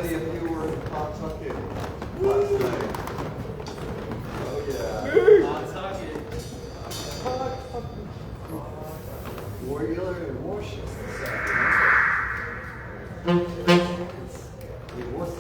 many of you were in Pawtucket last night? Oh yeah. Pawtucket. Warrior and Warship. It was.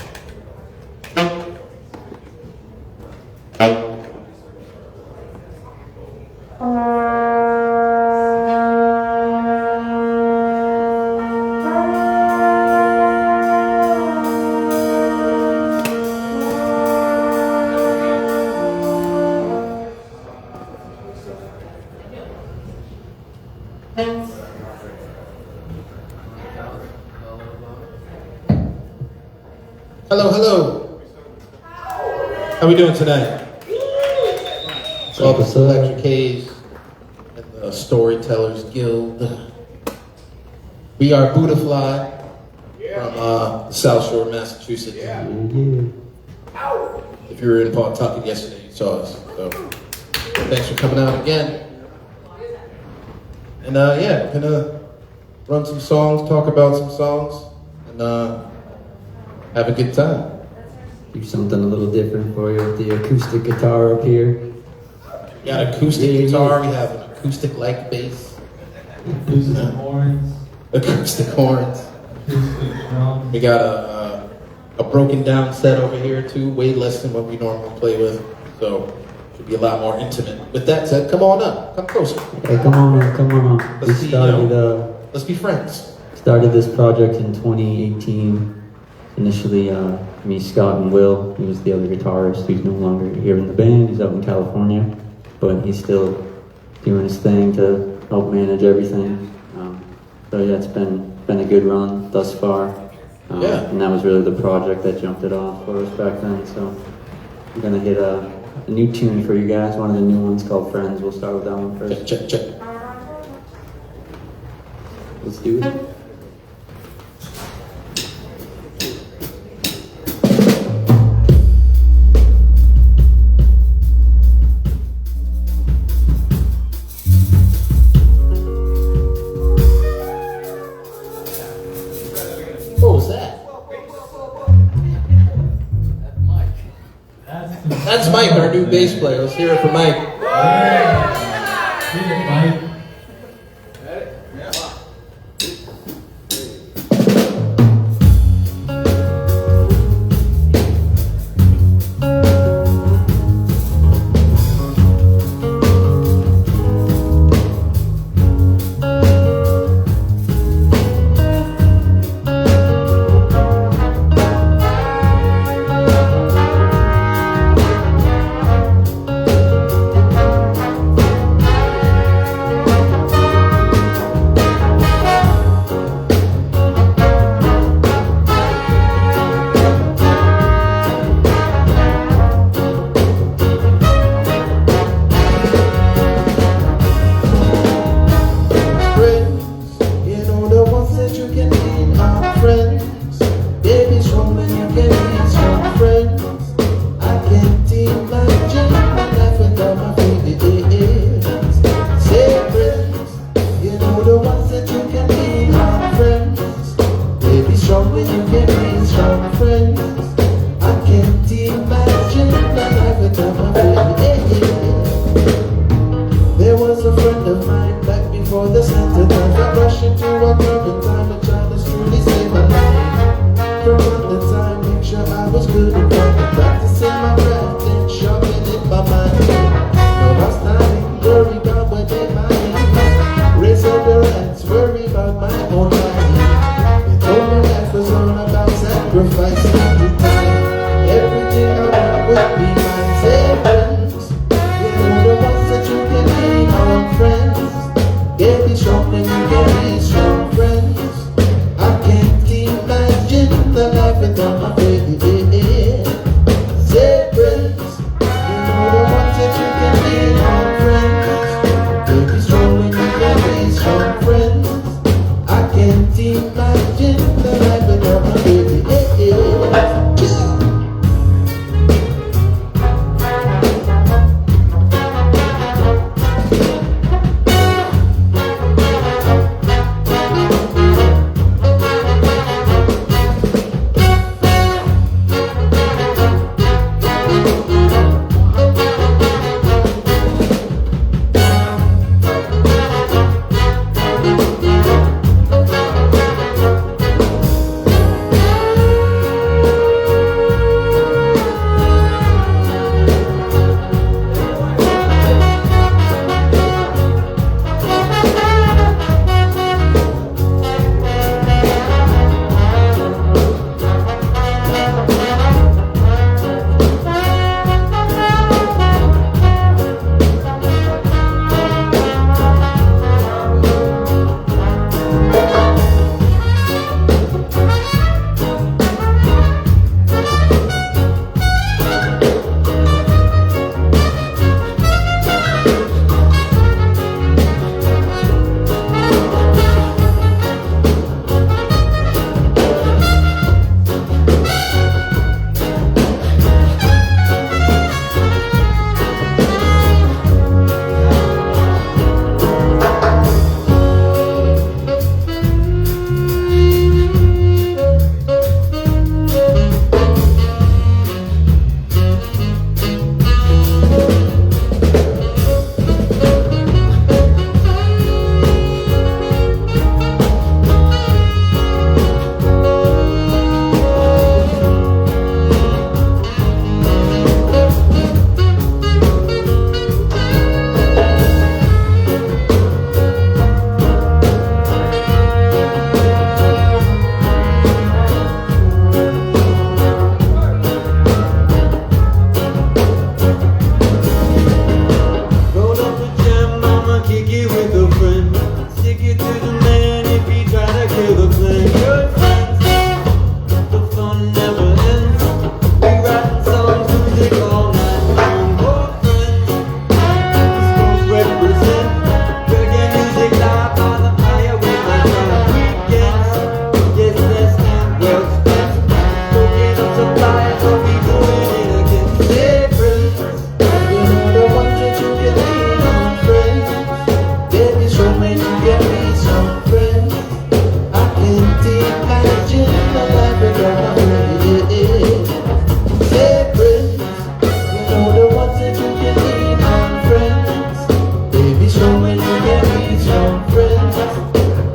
Hello, hello. How we doing tonight? Welcome to Electric Haze and the StoryTellers Guild. We are Buddahfly from South Shore, Massachusetts. If you were in Pawtucket yesterday, you saw us. So thanks for coming out again. And yeah, we're gonna run some songs, talk about some songs, and have a good time. Do something a little different for you with the acoustic guitar up here. We got acoustic guitar, we have an acoustic-like bass. Acoustic horns. Acoustic horns. Acoustic drums. We got a broken down set over here too, way less than what we normally play with. So should be a lot more intimate. With that said, come on up, come closer. Hey, come on. Let's be friends. Started this project in 2018. Initially, me, Scott, and Will. He was the other guitarist. He's no longer here in the band. He's out in California, but he's still doing his thing to help manage everything. So yeah, it's been a good run thus far. Yeah. And that was really the project that jumped it off for us back then. So I'm gonna hit a new tune for you guys. One of the new ones called Friends. We'll start with that one first. Check. Let's do it. What was that? That's Mike, our new bass player. Let's hear it for Mike. Here, Mike. There was a friend of mine back before the center time. I rushed into a urban time and tried to truly save my life. From the time, make sure I was good and fine. Practicing my craft and sharpening my mind. No last time, worry about what they might. Raise up your hands, worry about my own life. They told me life was all about sacrifice every time. Everything I want would be mine. Say friends, you know the ones that you can lean on. Friends, get me strong when you get me strong. Friends, I can't imagine the life without my baby. on friends. I can't imagine the life without friends. Say friends, you know the ones that you can lean on friends. Baby, show me you can reach on friends.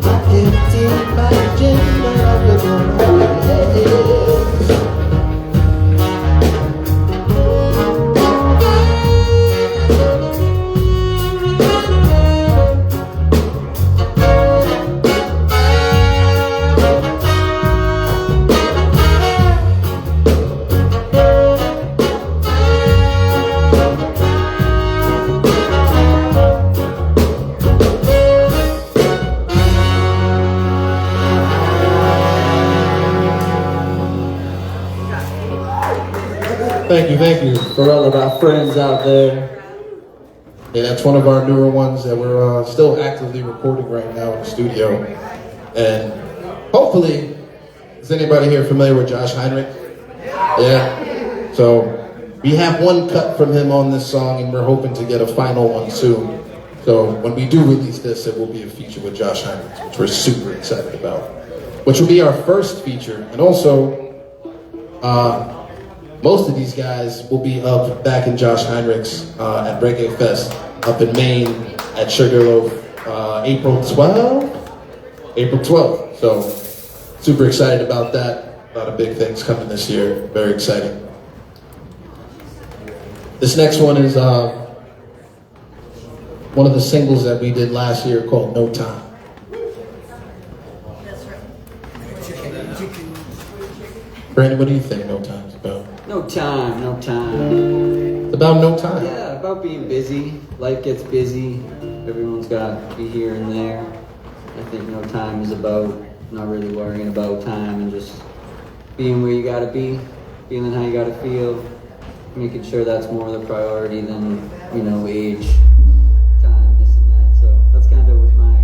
I can't imagine the life without friends. Thank you. For all of our friends out there. Yeah, that's one of our newer ones that we're still actively recording right now in the studio. And hopefully, is anybody here familiar with Josh Heinrich? Yeah. So we have one cut from him on this song, and we're hoping to get a final one soon. So when we do release this, it will be a feature with Josh Heinrich, which we're super excited about. Which will be our first feature, and also most of these guys will be up back in Josh Heinrich's at Reggae Fest up in Maine at Sugarloaf April 12th. April 12th. So super excited about that. A lot of big things coming this year. Very exciting. This next one is one of the singles that we did last year called No Time. Brandon, what do you think No Time's about? No time. It's about no time. Yeah, about being busy. Life gets busy. Everyone's got to be here and there. I think no time is about not really worrying about time and just being where you got to be, feeling how you got to feel, making sure that's more the priority than, age, time, this and that. So that's kind of was my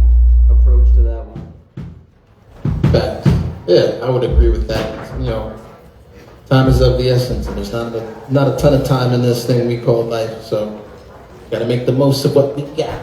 approach to that one. Facts. Yeah, I would agree with that. Time is of the essence, and there's not a ton of time in this thing we call life, so gotta make the most of what we got.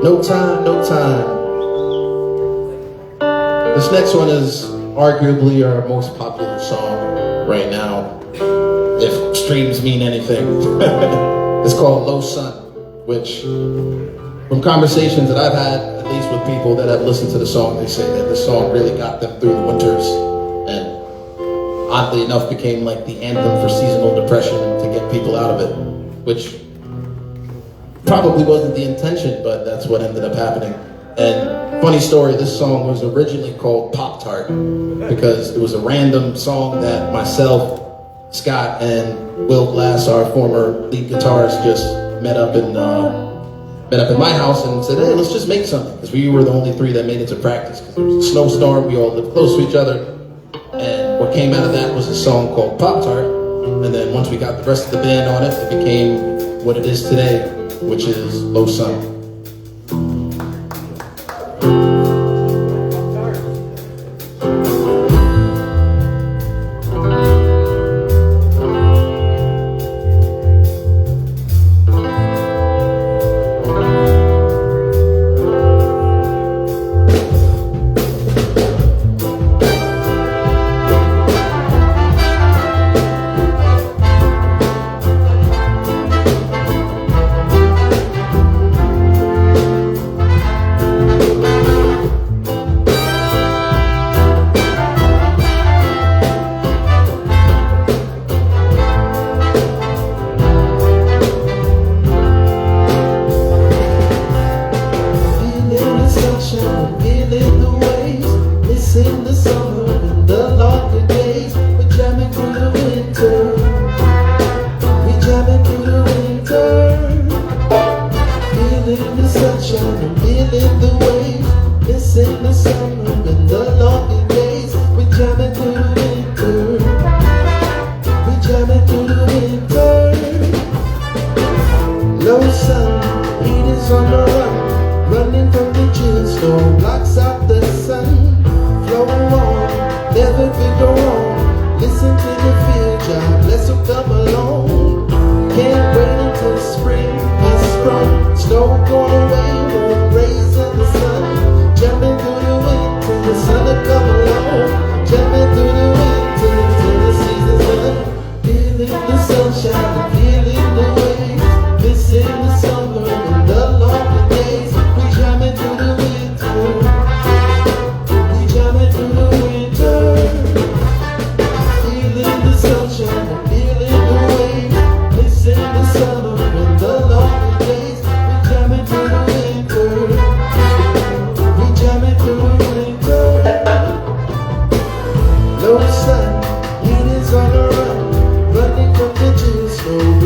No time, no time. This next one is arguably our most popular song right now, if streams mean anything. It's called Low Sun, which, from conversations that I've had, at least with people that have listened to the song, they say that this song really got them through the winters, and oddly enough became like the anthem for seasonal depression to get people out of it, which probably wasn't the intention, but that's what ended up happening. And funny story, this song was originally called Pop Tart because it was a random song that myself, Scott, and Will Glass, our former lead guitarist, just met up in my house and said, hey, let's just make something, because we were the only three that made it to practice because there was a snowstorm, we all lived close to each other, and what came out of that was a song called Pop Tart. And then once we got the rest of the band on it, it became what it is today, which is Low Sun. So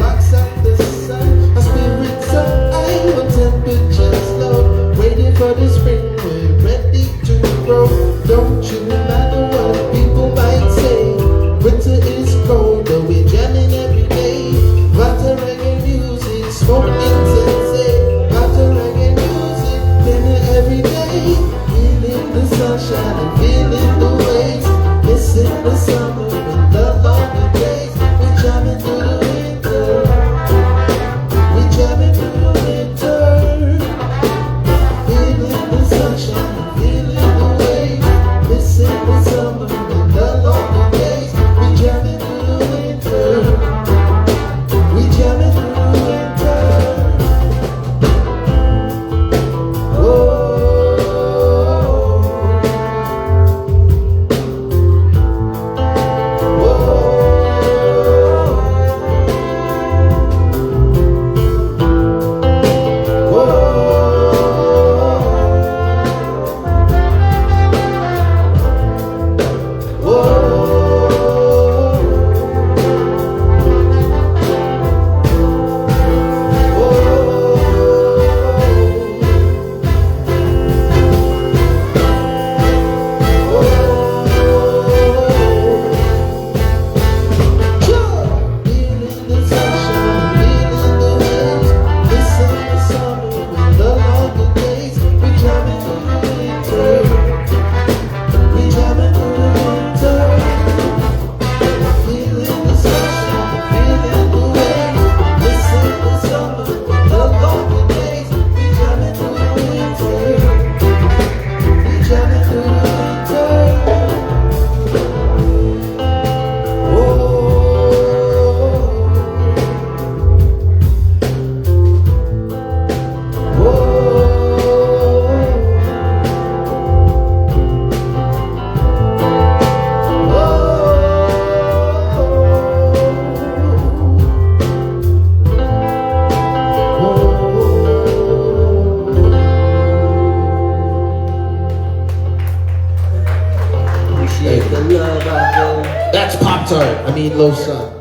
Meatloaf son.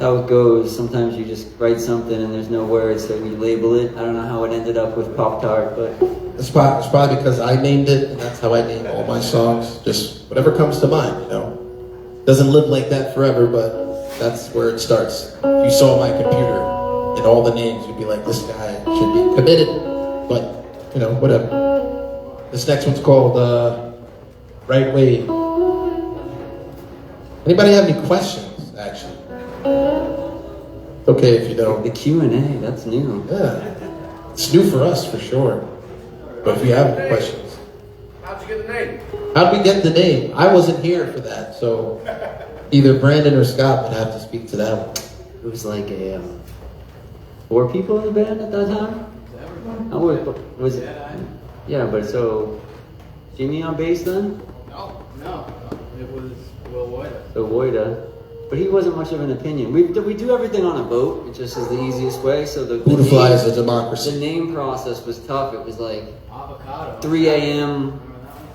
How it goes. Sometimes you just write something and there's no words, so we label it. I don't know how it ended up with Pop-Tart, but It's probably because I named it, and that's how I name all my songs. Just whatever comes to mind, you know. Doesn't live like that forever, but that's where it starts. If you saw my computer and all the names, you'd be like, this guy should be committed. But, you know, whatever. This next one's called Right Wave. Anybody have any questions, actually? Okay, if you don't. the Q&A, that's new. Yeah. It's new for us, for sure. But if you have any questions. How'd you get the name? How'd we get the name? I wasn't here for that, so either Brandon or Scott would have to speak to that one. It was like a 4 people in the band at that time. Was it? Yeah, but so Jimmy on bass then? No. It was Will White. So Woida. But he wasn't much of an opinion. We do everything on a vote. It just is the easiest way. So the Buddahfly is a the democracy. name process was tough. It was like Avocado. 3 a.m.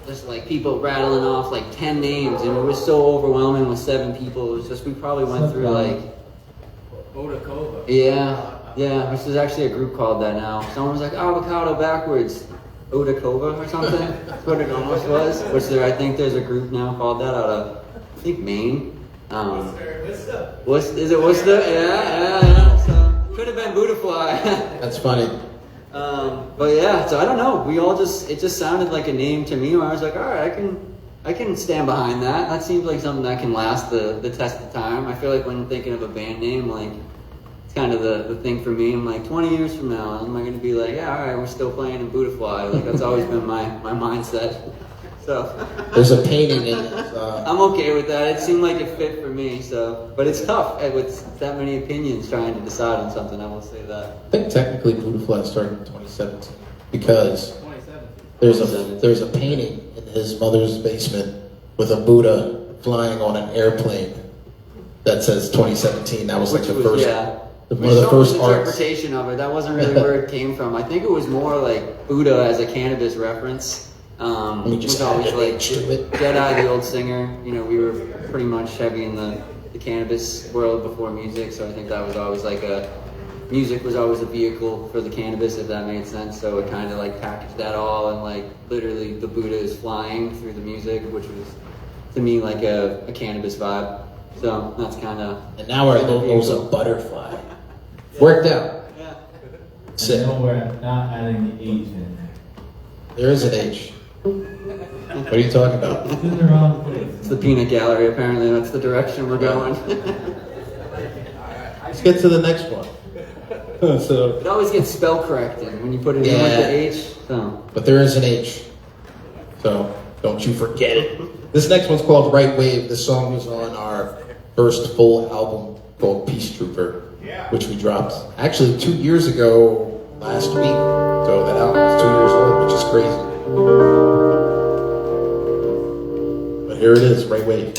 Just like people rattling off like 10 names, and it was so overwhelming with 7 people. It was just we probably went through like Bodakova. yeah, which is actually a group called that now. Someone was like avocado backwards, Odakova or something. That's what it almost was. Which I think there's a group now called that out of I think Maine. Is it Worcester? Yeah. So could have been Buddahfly. That's funny. But yeah, so I don't know. It just sounded like a name to me where I was like, all right, I can stand behind that. That seems like something that can last the test of time. I feel like when thinking of a band name, like it's kind of the thing for me. I'm like 20 years from now, am I going to be like, yeah, all right, we're still playing in Buddahfly? Like that's always been my mindset. So There's a painting in it. I'm okay with that. It seemed like it fit for me. So, but it's tough with that many opinions trying to decide on something. I will say that. I think technically Buddahfly started in 2017 because 2017. there's a painting in his mother's basement with a Buddha flying on an airplane that says 2017. That was like the first. One of the first arts. Interpretation of it. That wasn't really where it came from. I think it was more like Buddha as a cannabis reference. We just was always added like H to it. Jedi, the old singer. You know, we were pretty much heavy in the cannabis world before music, so I think that was always like music was always a vehicle for the cannabis, if that made sense. So it kind of like packaged that all, and like literally the Buddha is flying through the music, which was to me like a cannabis vibe. So that's kind of. And now our logo's a butterfly. Worked out. Yeah. Sick. No, we're not adding the H in there. There is an H. What are you talking about? It's in the wrong place. It's the peanut gallery. Apparently, that's the direction we're going. Let's get to the next one. So, It always gets spell corrected when you put it in with the H. So. but there is an H. So don't you forget it. This next one's called Right Wave. This song was on our first full album called Peace Trooper, which we dropped actually 2 years ago last week. So that album is 2 years old, which is crazy. But here it is, Right Wave.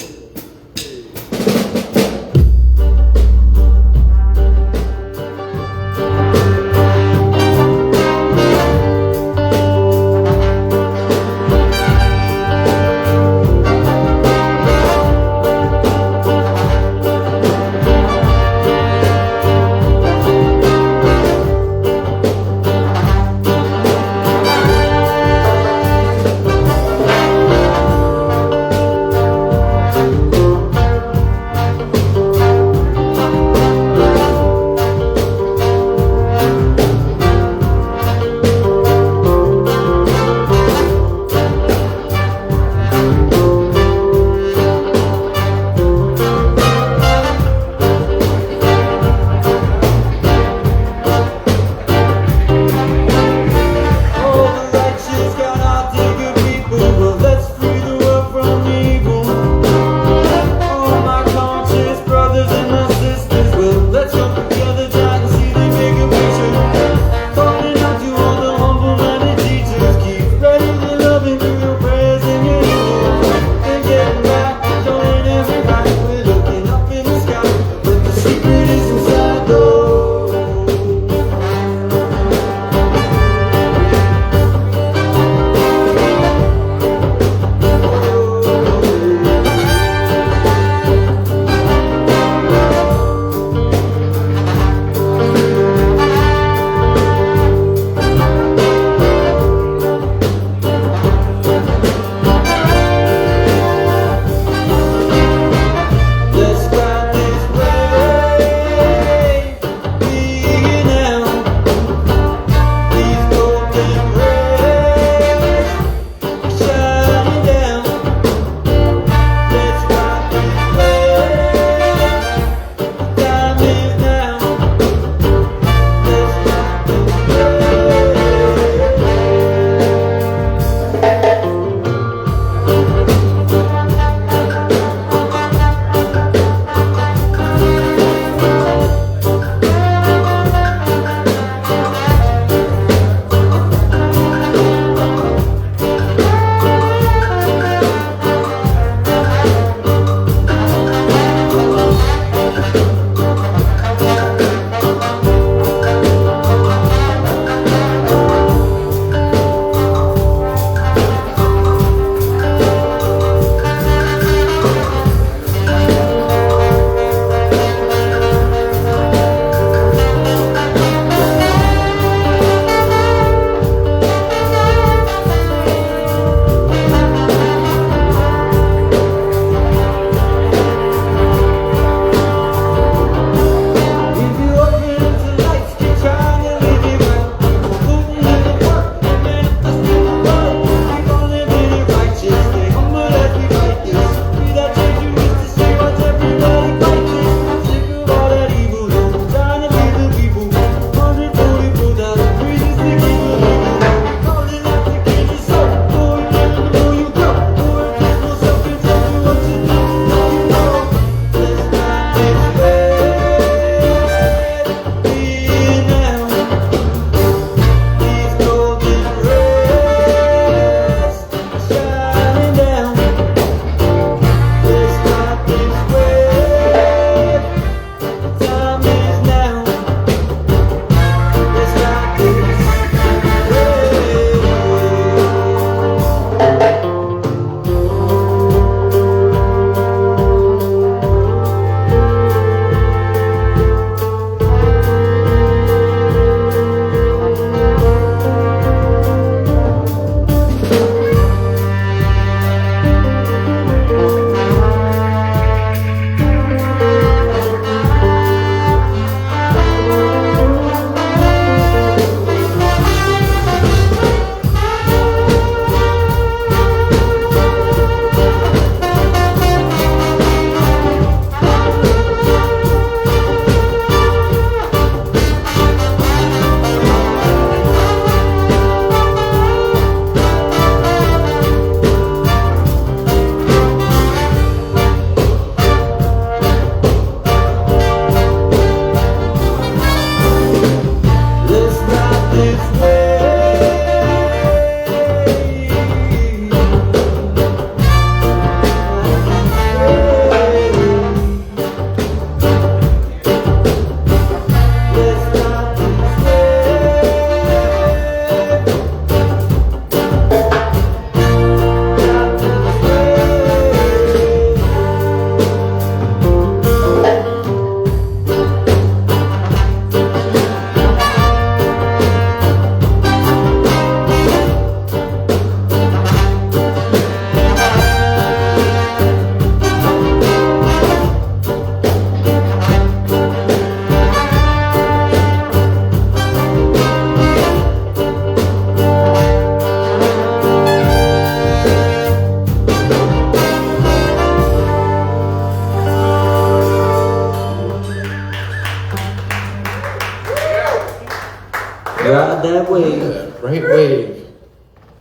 Ride that wave. Yeah, Right Wave.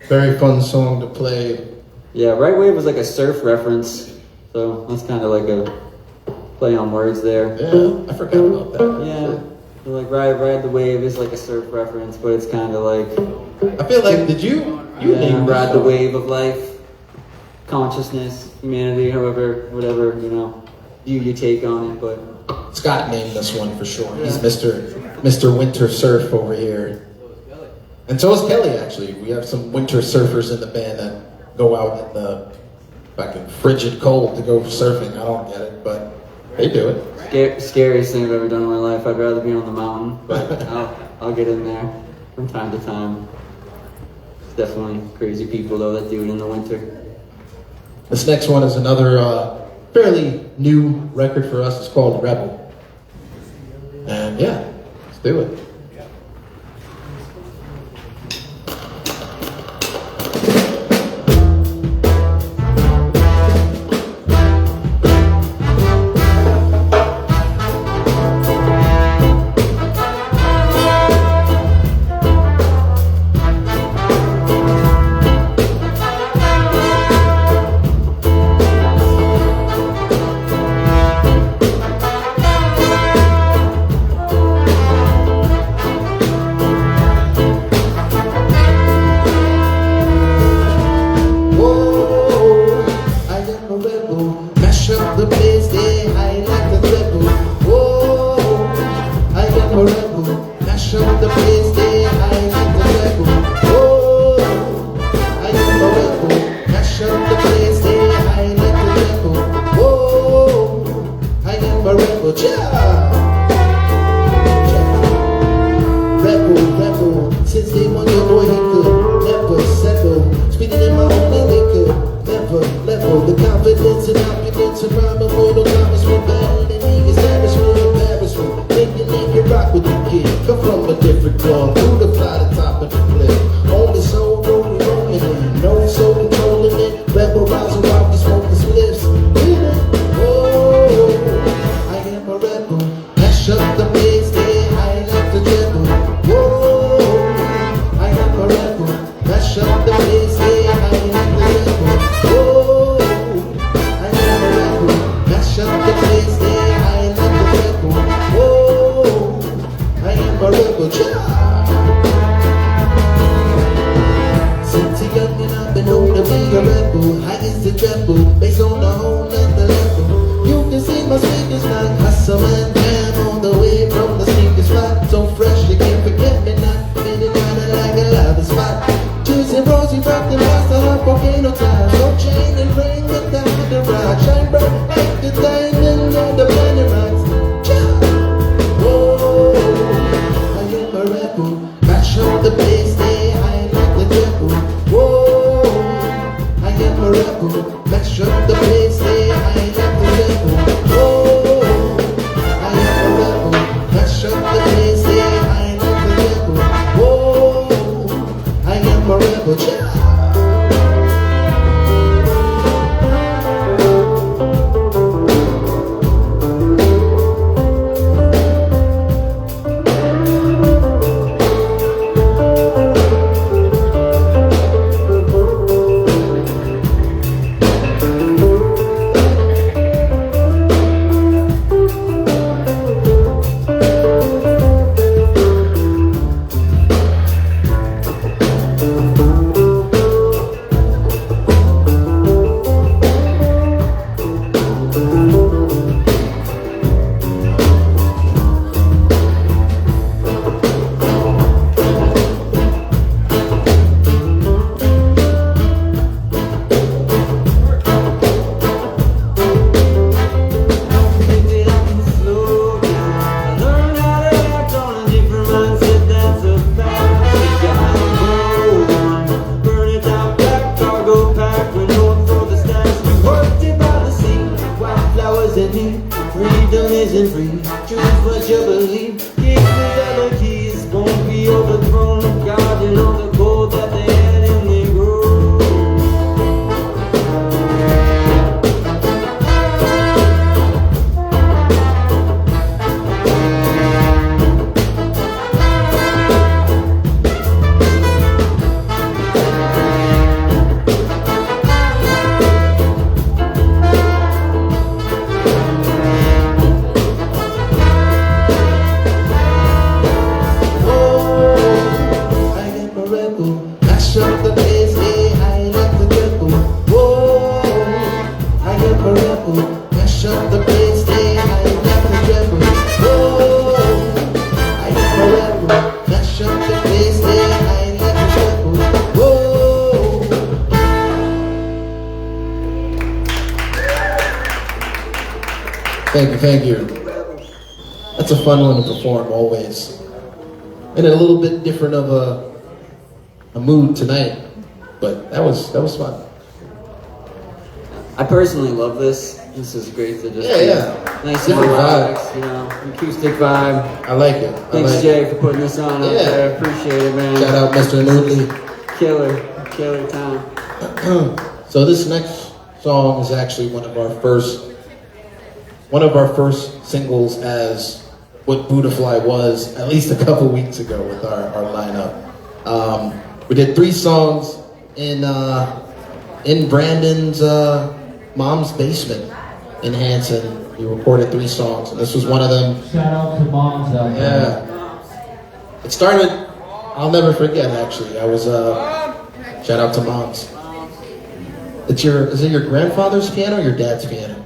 Very fun song to play. Yeah, right wave was like a surf reference, so that's kind of like a play on words there. Yeah, I forgot about that. Yeah, so like ride the wave is like a surf reference, but it's kind of like I feel like, did you named this ride the song? wave of life, consciousness, humanity, however, whatever you take on it. But Scott named this one for sure. He's Mr. Winter Surf over here. And so is Kelly, actually. We have some winter surfers in the band that go out in the fucking frigid cold to go surfing. I don't get it, but they do it. scariest thing I've ever done in my life. I'd rather be on the mountain, but I'll get in there from time to time. It's definitely crazy people though that do it in the winter. This next one is another fairly new record for us. It's called Rebel. And yeah, let's do it. Thank you. That's a fun one to perform always. And a little bit different of a mood tonight, but that was fun. I personally love this. This is great to just Yeah. nice and Different relaxed, you know, acoustic vibe. I like it. Thanks, Jay, for putting this on up there. Appreciate it, man. Shout out Mr. Noodley. Killer time. So this next song is actually one of our first singles as what Buddahfly was at least a couple weeks ago with our lineup. We did 3 songs in Brandon's mom's basement in Hanson. We recorded 3 songs, and this was one of them. Shout out to moms out there. Yeah. It started, I'll never forget actually. I was, shout out to moms. Is it your grandfather's piano or your dad's piano?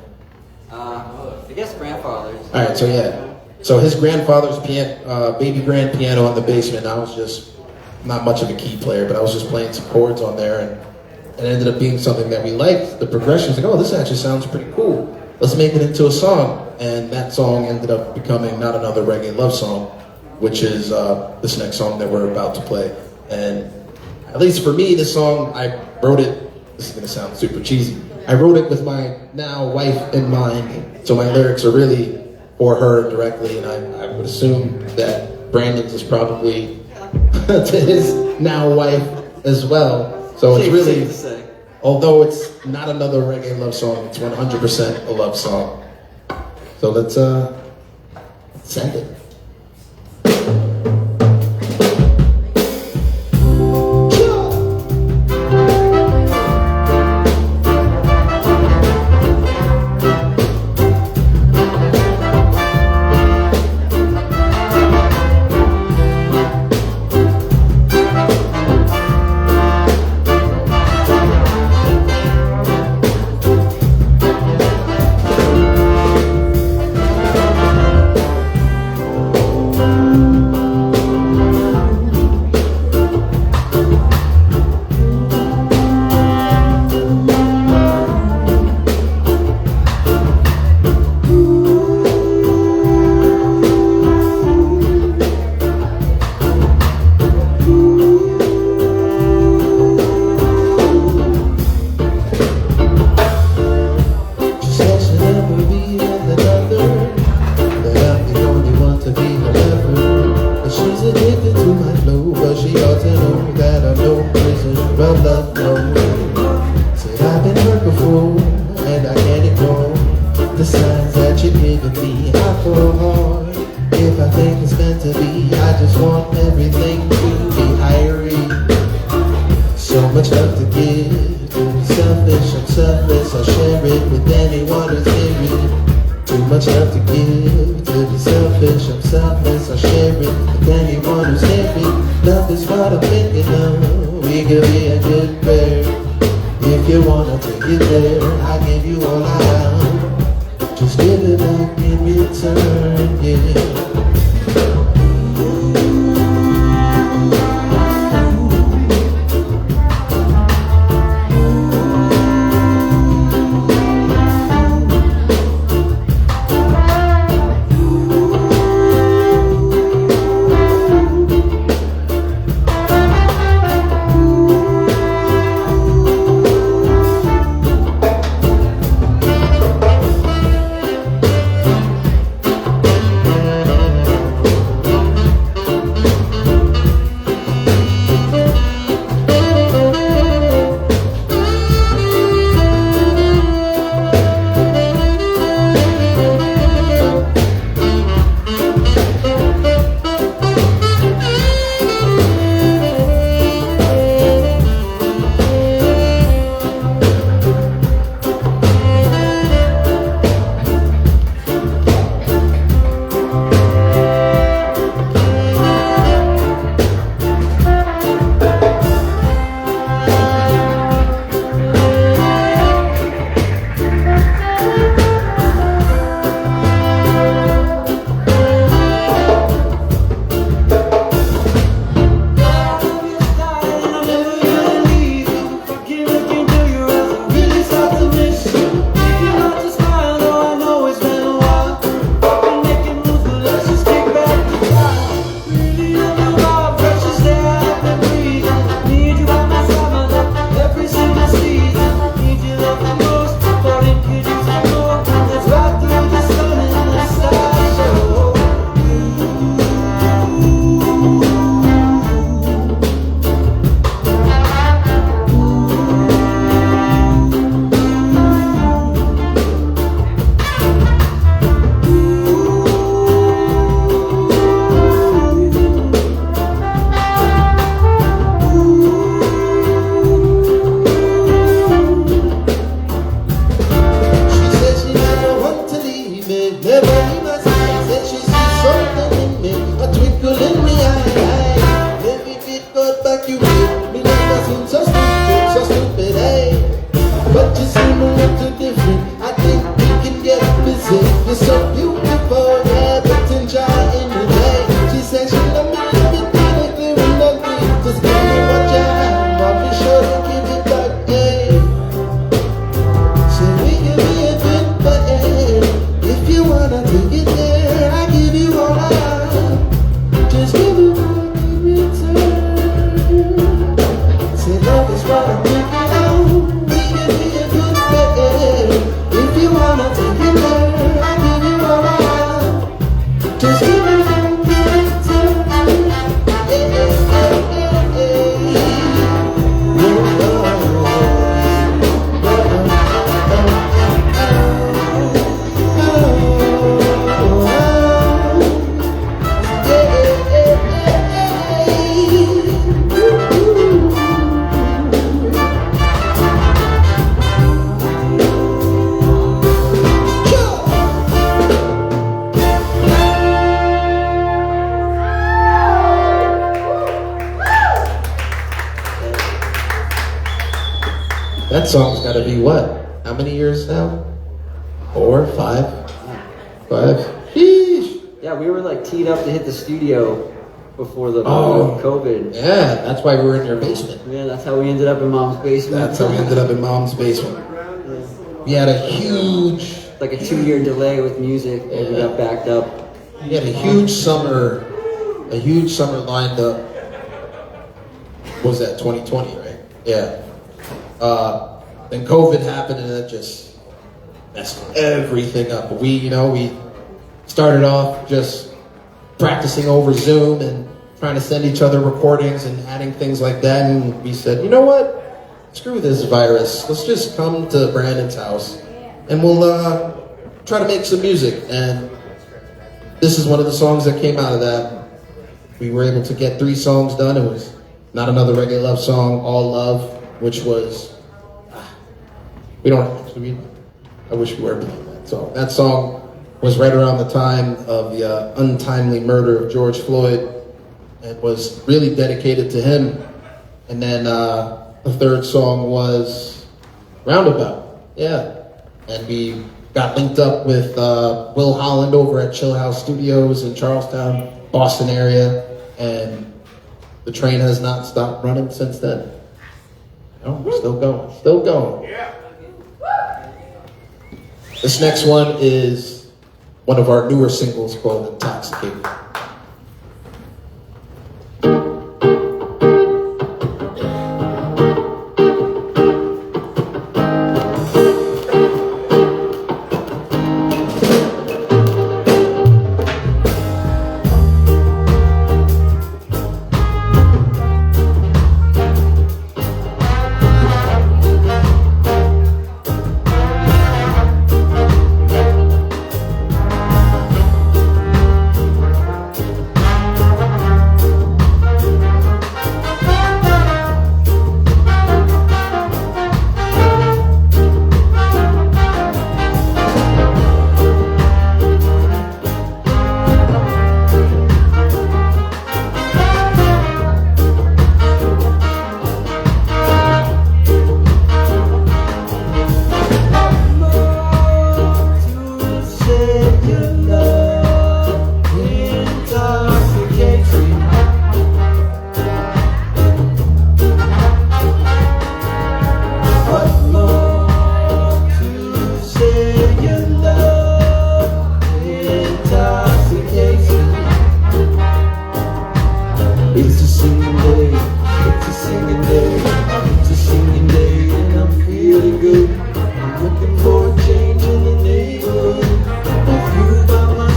I guess grandfather's. Alright, so yeah. So his grandfather's baby grand piano in the basement. I was just not much of a key player, but I was just playing some chords on there, and it ended up being something that we liked. The progression's like, oh, this actually sounds pretty cool. Let's make it into a song. And that song ended up becoming Not Another Reggae Love Song, which is this next song that we're about to play. And at least for me, this song, I wrote it, this is gonna sound super cheesy, I wrote it with my now wife in mind. So my lyrics are really for her directly, and I would assume that Brandon's is probably to his now wife as well. So it's really, safe to say. although it's not another reggae love song, it's 100% a love song. So let's send it. me. Never in my sight, said she sees something in me, a twinkle in me eye. Every bit got back you made me like I seem so stupid, hey. But you seem a little different. I think we can get busy. You're so beautiful, yeah, but enjoy in the day. She said she love me, love me, clear and ugly. Just give me what you have, I'll be sure to give it back, yeah. So we can be a bit better. If you wanna take it there, I give you all I have. Just give it back in return. Say love is what I'm thinking of. We can be a good better. If you wanna take it there, I give you all I have. Just give it back in return. Hey, hey, hey, hey, hey. Oh, oh, that song's gotta be what? How many years now? 4, 5? 5? Sheesh! Yeah, we were like teed up to hit the studio before the COVID. Yeah, that's why we were in your basement. Yeah, that's how we ended up in Mom's basement. That's how we ended up in Mom's basement. We had a huge... Like a 2-year delay with music, and we got backed up. We had a huge summer lined up. What was that, 2020, right? Yeah. Then COVID happened and it just messed everything up. But we started off just practicing over Zoom and trying to send each other recordings and adding things like that. And we said, you know what? Screw this virus. Let's just come to Brandon's house and we'll try to make some music. And this is one of the songs that came out of that. We were able to get 3 songs done. It was Not Another Reggae Love Song, All Love, which was, I wish we were playing that song. That song was right around the time of the untimely murder of George Floyd. It was really dedicated to him. And then the 3rd song was Roundabout, yeah. And we got linked up with Will Holland over at Chill House Studios in Charlestown, Boston area. And the train has not stopped running since then. No, we're still going. Yeah. This next one is one of our newer singles called Intoxicated. Looking for a change in the neighborhood. With you by my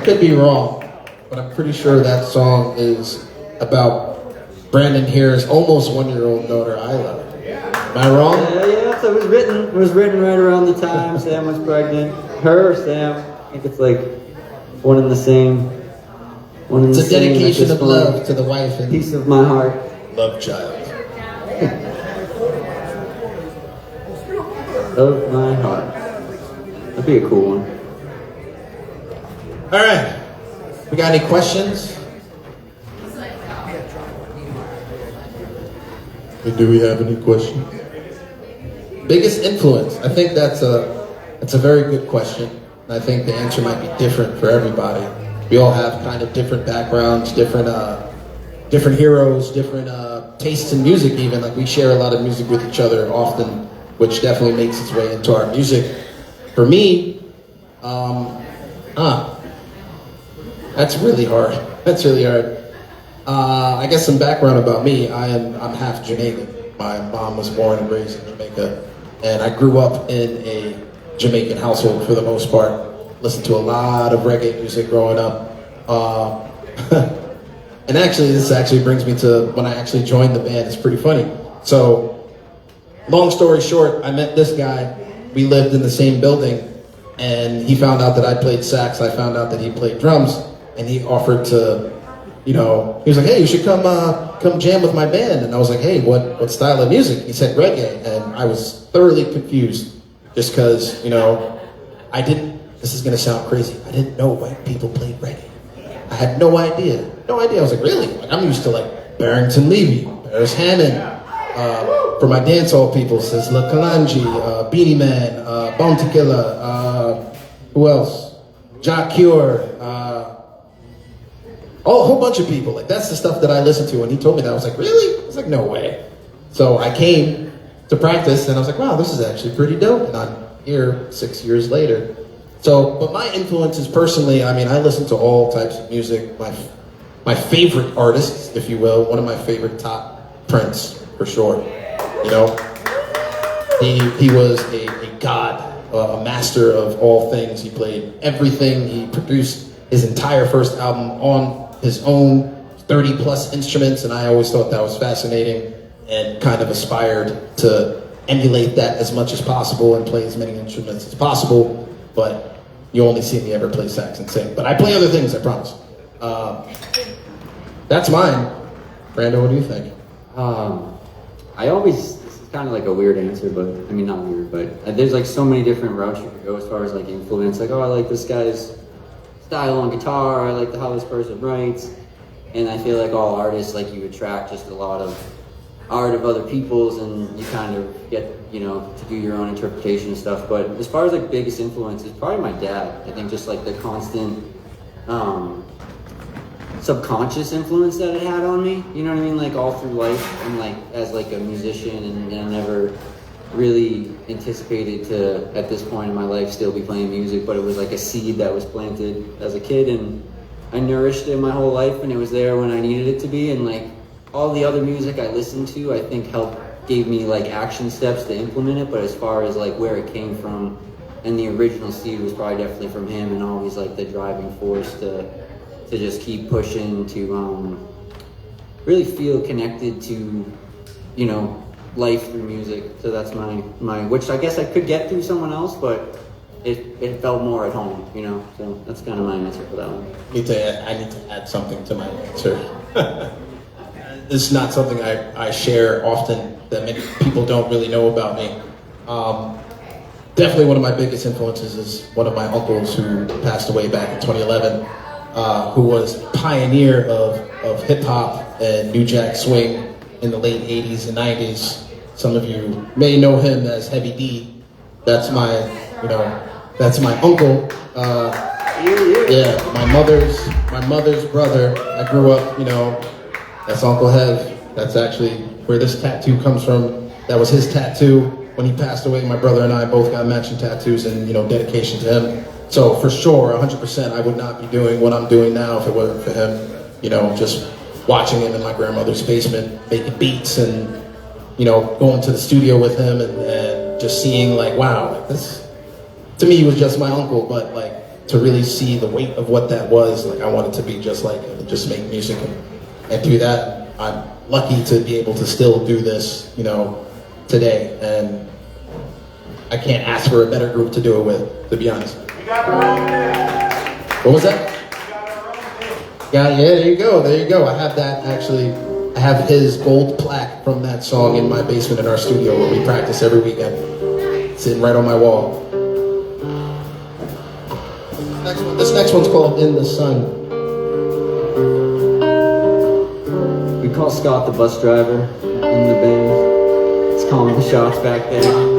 could be wrong, but I'm pretty sure that song is about Brandon Here's almost 1-year-old daughter, Isla. Am I wrong? Yeah, so it was written. It was written right around the time Sam was pregnant. Her, Sam, I think it's like one and the same. It's a dedication of love to the wife and piece of my heart. love child. Of my heart. That'd be a cool one. All right. We got any questions? Do we have any questions? Biggest influence? I think that's a very good question. I think the answer might be different for everybody. We all have kind of different backgrounds, different heroes, different tastes in music even. Like we share a lot of music with each other often, which definitely makes its way into our music. For me, that's really hard. That's really hard. I guess some background about me. I'm half Jamaican. My mom was born and raised in Jamaica, and I grew up in a Jamaican household for the most part. Listened to a lot of reggae music growing up. And actually, this actually brings me to when I actually joined the band. It's pretty funny. So, long story short, I met this guy. We lived in the same building, and he found out that I played sax. I found out that he played drums, and he offered to, he was like, hey, you should come jam with my band. And I was like, hey, what style of music? He said reggae, and I was thoroughly confused just because, this is gonna sound crazy. I didn't know white people played reggae. I had no idea. I was like, really? Like, I'm used to like Barrington Levy, Paris Hammond. For my dancehall people, says La Kalanji, Beanie Man, Bounty Killer, who else? Jack Cure, a whole bunch of people. Like that's the stuff that I listened to. And he told me that, I was like, really? I was like, no way. So I came to practice, and I was like, wow, this is actually pretty dope. And I'm here 6 years later. So, but my influences personally, I listen to all types of music. My favorite artists, if you will, one of my favorite top, Prince, for sure. He was a god, a master of all things. He played everything. He produced his entire first album on his own, 30 plus instruments, and I always thought that was fascinating and kind of aspired to emulate that as much as possible and play as many instruments as possible. But you only see me ever play sax and sing. But I play other things, I promise. That's mine. Brando, what do you think? This is kind of like a weird answer, but not weird, but there's like so many different routes you could go as far as like influence. Like, I like this guy's style on guitar, I like how this person writes. And I feel like all artists, like you attract just a lot of art of other people's, and you kind of get, to do your own interpretation and stuff. But as far as like biggest influence, it's probably my dad. I think just like the constant subconscious influence that it had on me, like all through life, and like as like a musician, and I never really anticipated to, at this point in my life, still be playing music, but it was like a seed that was planted as a kid, and I nourished it my whole life, and it was there when I needed it to be. And like all the other music I listened to, I think gave me like action steps to implement it. But as far as like where it came from, and the original seed was probably definitely from him, and always like the driving force to just keep pushing, to really feel connected to, life through music. So that's my which I guess I could get through someone else, but it felt more at home, so that's kind of my answer for that one. I need to add something to my answer. This is not something I share often, that many people don't really know about me. Definitely one of my biggest influences is one of my uncles who passed away back in 2011, who was pioneer of hip hop and New Jack Swing in the late 80s and 90s. Some of you may know him as Heavy D. That's my uncle. Yeah, my mother's brother. I grew up, that's Uncle Hev. That's actually where this tattoo comes from. That was his tattoo. When he passed away, my brother and I both got matching tattoos, and dedication to him. So for sure, 100%, I would not be doing what I'm doing now if it wasn't for him. Just watching him in my grandmother's basement, making beats, and going to the studio with him, and just seeing like, wow, this to me was just my uncle, but like to really see the weight of what that was, like I wanted to be just like him, just make music and do that. I'm lucky to be able to still do this, you know, today, and I can't ask for a better group to do it with, to be honest. We got our own name. What was that? We got our own name. Yeah, there you go, there you go. I have that actually. I have his gold plaque from that song in my basement in our studio where we practice every weekend. Sitting right on my wall. This next one's called In the Sun. We call Scott the bus driver in the band. He's calling the shots back there.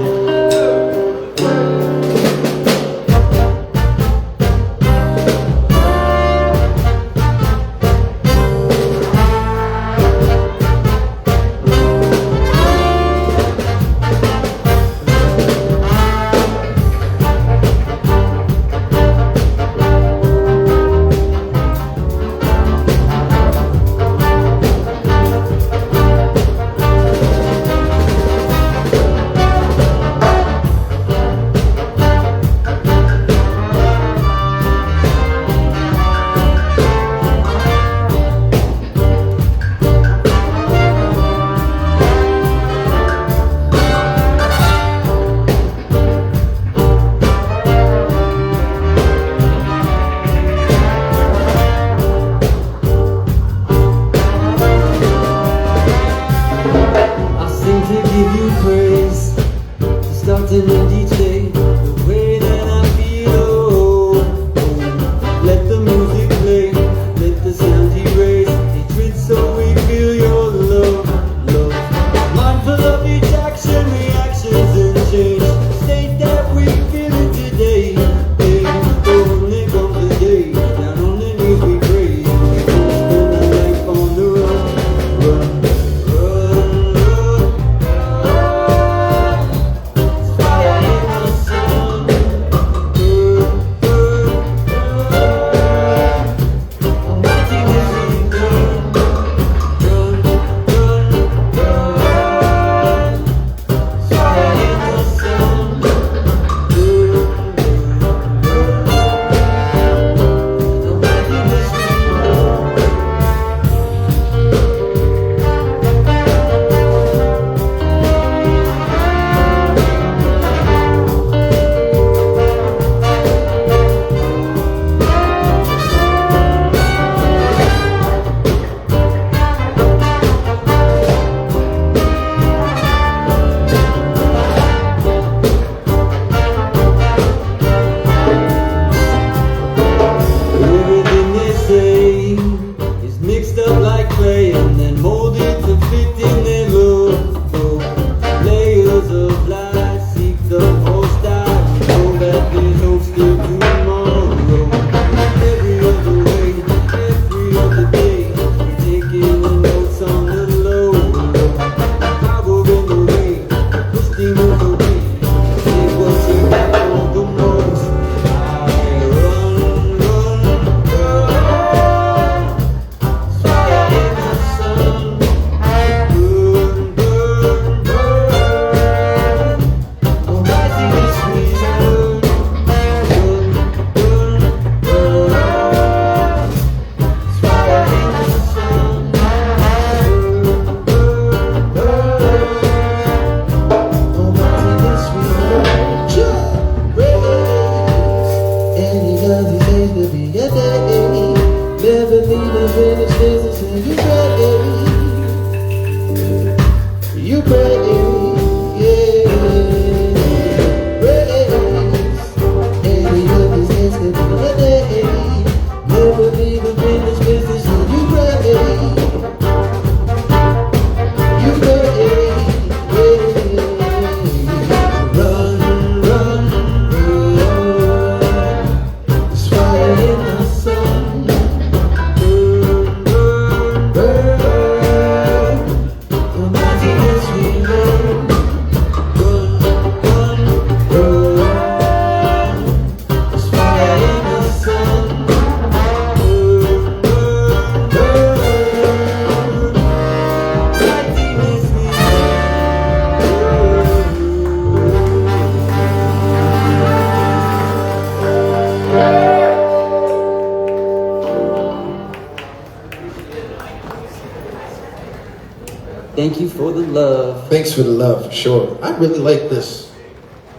Thank you for the love. Thanks for the love, for sure. I really like this.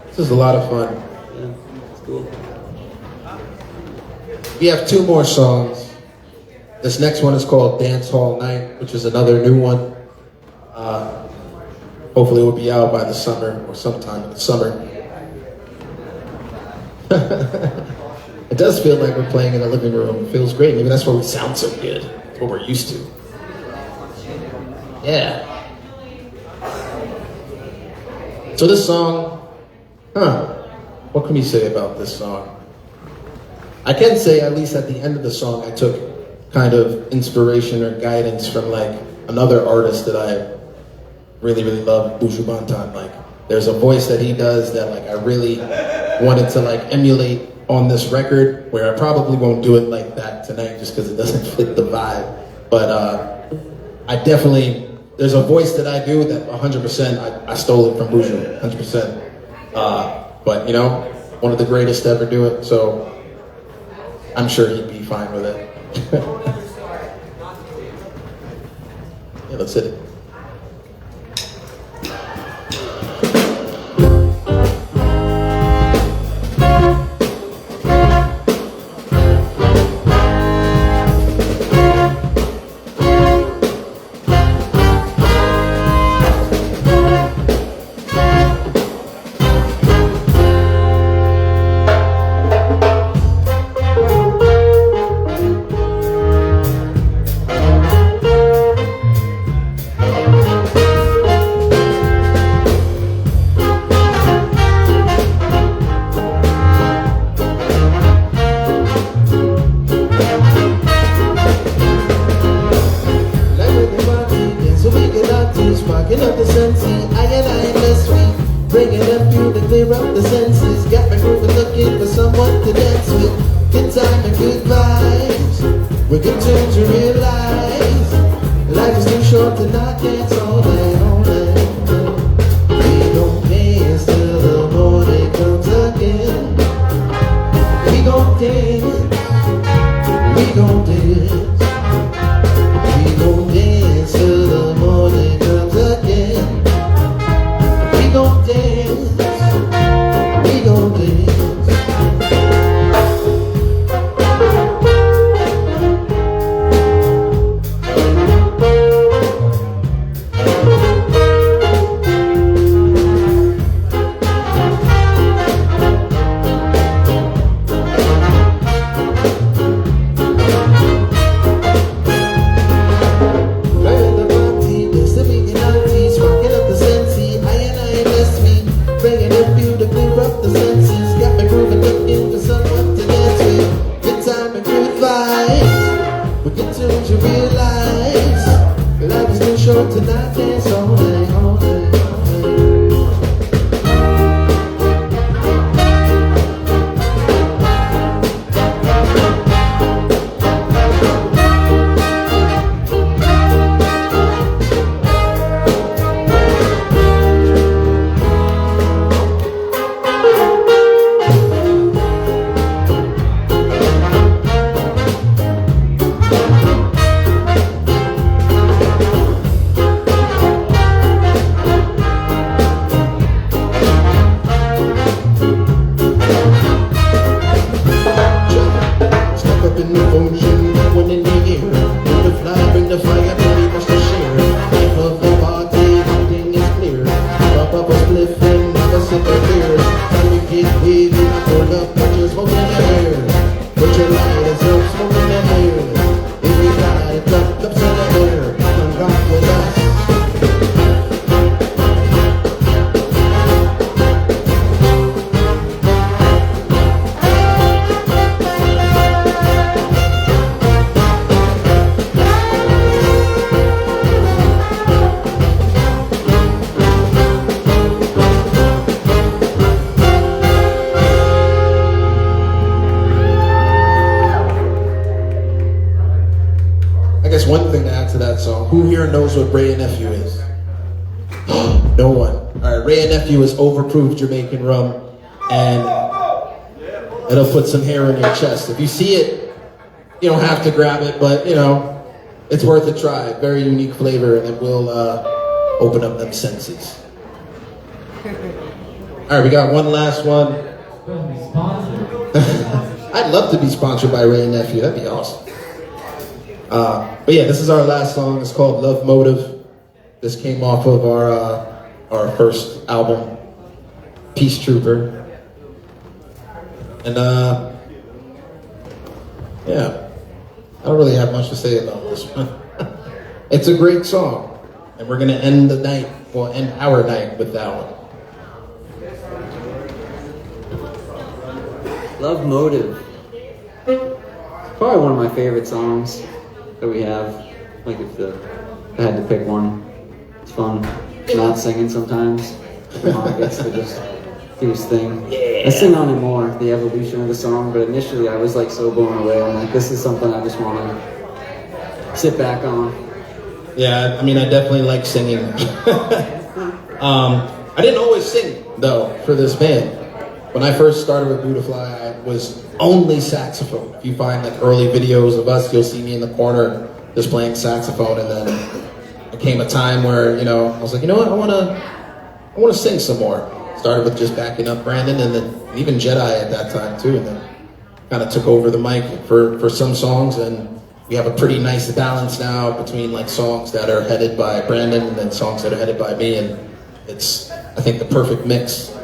This is a lot of fun. Yeah, it's cool. We have 2 more songs. This next one is called Dance Hall Night, which is another new one. Hopefully it will be out by the summer or sometime in the summer. It does feel like we're playing in a living room. It feels great. Maybe that's why we sound so good. It's what we're used to. Yeah. So this song, what can we say about this song? I can say, at least at the end of the song, I took kind of inspiration or guidance from like another artist that I really, really love, Buju Banton. Like, there's a voice that he does that like I really wanted to like emulate on this record, where I probably won't do it like that tonight just because it doesn't fit the vibe. But I definitely, there's a voice that I do that 100% I stole it from Buju, 100%. But you know, one of the greatest to ever do it, so I'm sure he'd be fine with it. Yeah, let's hit it. One thing to add to that song. Who here knows what Ray and Nephew is? No one. Alright, Ray and Nephew is overproof Jamaican rum, and it'll put some hair on your chest. If you see it, you don't have to grab it, but you know, it's worth a try. Very unique flavor, and it will open up them senses. All right, we got one last one. I'd love to be sponsored by Ray Nephew. That'd be awesome. But yeah, this is our last song. It's called Love Motive. This came off of our first album, Peace Trooper. And yeah, I don't really have much to say about this one. It's a great song. And we're gonna end our night with that one. Love Motive. Probably one of my favorite songs that we have. Like if I had to pick one. It's fun not singing sometimes. Mom gets to just do his thing. Yeah. I sing on it more, the evolution of the song, but initially I was like so blown away. I'm like, this is something I just want to sit back on. Yeah, I mean, I definitely like singing. I didn't always sing, though, for this band. When I first started with Buddahfly, I was only saxophone. If you find like early videos of us, you'll see me in the corner just playing saxophone. And then there came a time where, I was like, you know what, I want to sing some more. Started with just backing up Brandon, and then even Jedi at that time too. And then kind of took over the mic for some songs, and we have a pretty nice balance now between like songs that are headed by Brandon and then songs that are headed by me, and it's, I think, the perfect mix.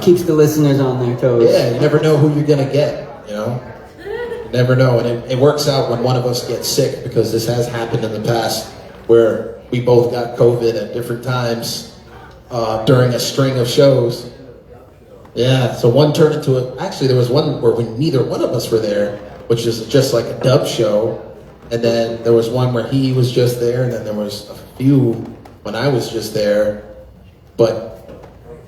Keeps the listeners on their toes. Yeah, you never know who you're gonna get, You never know, and it works out when one of us gets sick, because this has happened in the past where we both got COVID at different times during a string of shows. Yeah, so one turned into actually there was one where neither one of us were there, which is just like a dub show, and then there was one where he was just there, and then there was a few when I was just there, but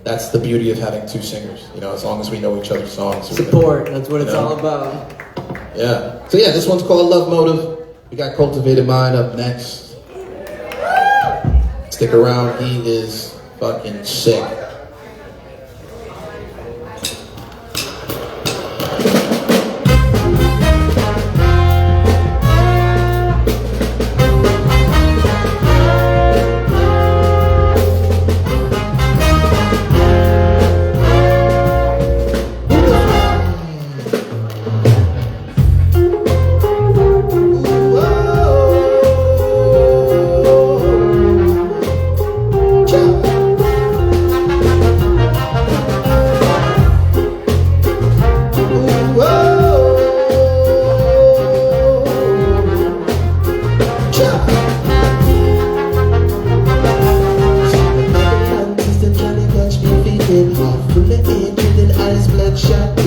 that's the beauty of having two singers, as long as we know each other's songs. Support, that's what it's all about. Yeah. So yeah, this one's called Love Motive. We got Cultivated Mind up next. Stick around, he is fucking sick.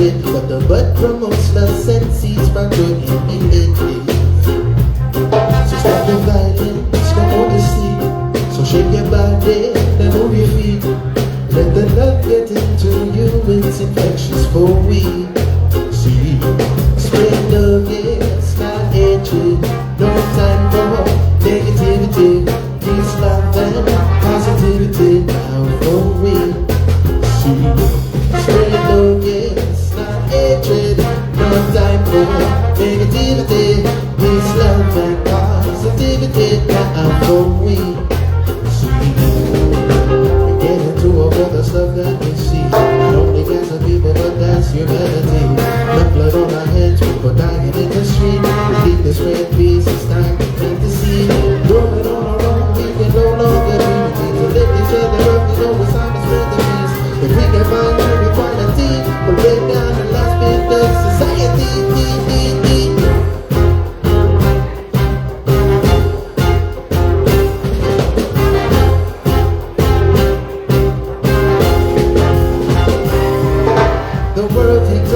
But the bud promotes lust and seeds from good immunity. So stop the violence, no honesty. So shake your body, then move your feet. Let the love get into you, it's infectious for we. See, spread love, it's not hatred. No time for negativity. Peace, love, and positivity. Now for we. See, spread love, it's not hatred. No time for negativity. Peace, love, and positivity. Now for we. See, we get into all the stuff that we see. Not only cancer people, but that's humanity. Blood, blood on our hands, people dying in the street. We keep this red peace, it's time to plant the seed. Rolling on our own, we can no longer be. We need to lift each other up, you know it's time to spread the peace. If we can find true equality, we'll break down the last bit of society. The world takes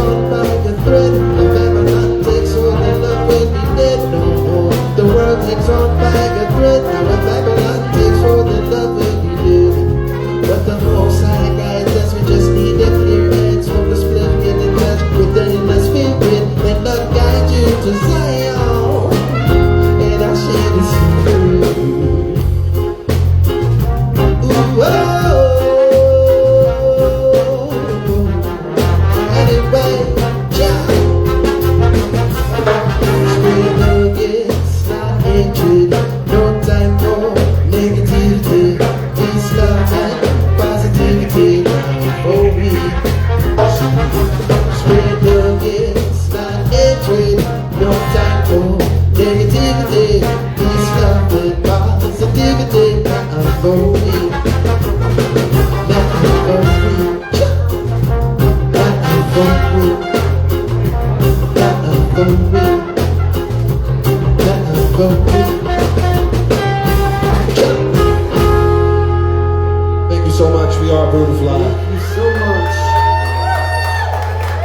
Buddahfly. Thank you so much.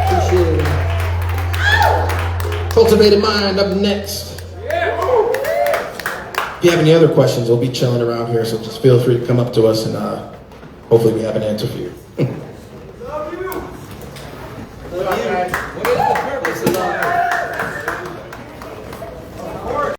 Appreciate it. Cultivated Mind up next. If you have any other questions, we'll be chilling around here, so just feel free to come up to us and hopefully we have an answer for you. Love you. What is the purpose of